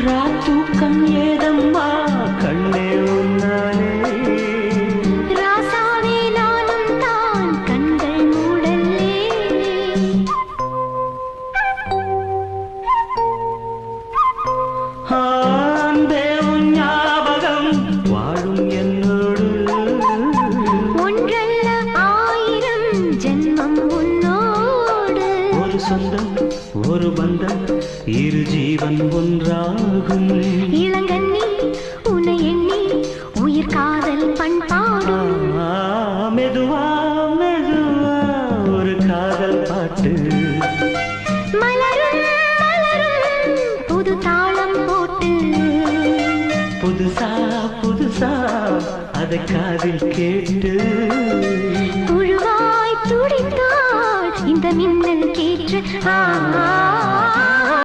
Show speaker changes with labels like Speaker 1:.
Speaker 1: ராத்தூக்கம் ஏதம்மா கண்ணே உன்னாலே
Speaker 2: ராசாவே நானும் தான் கண்கள் மூடல்லே
Speaker 1: அன்பே உன் ஞாபகம் வாழும் என்னோடு
Speaker 2: ஒன்றல்ல ஆயிரம் ஜென்மம் உன்னோடு
Speaker 1: ஒரு சொந்தம் ஒரு பந்தம் இரு ஜீவன் ஒன்றாகும்
Speaker 2: இளங்கண்ணி உன்னை எண்ணி உயிர் காதல் பண்பாடும்
Speaker 1: மெதுவா மெதுவா ஒரு காதல் பாட்டு
Speaker 2: மலரும் மலரும் புது தாளம் போட்டு
Speaker 1: புதுசா புதுசா அதை காதில் கேட்டு
Speaker 2: புழுவாய் துடித்தாள் இந்த மின்னல் கேற்று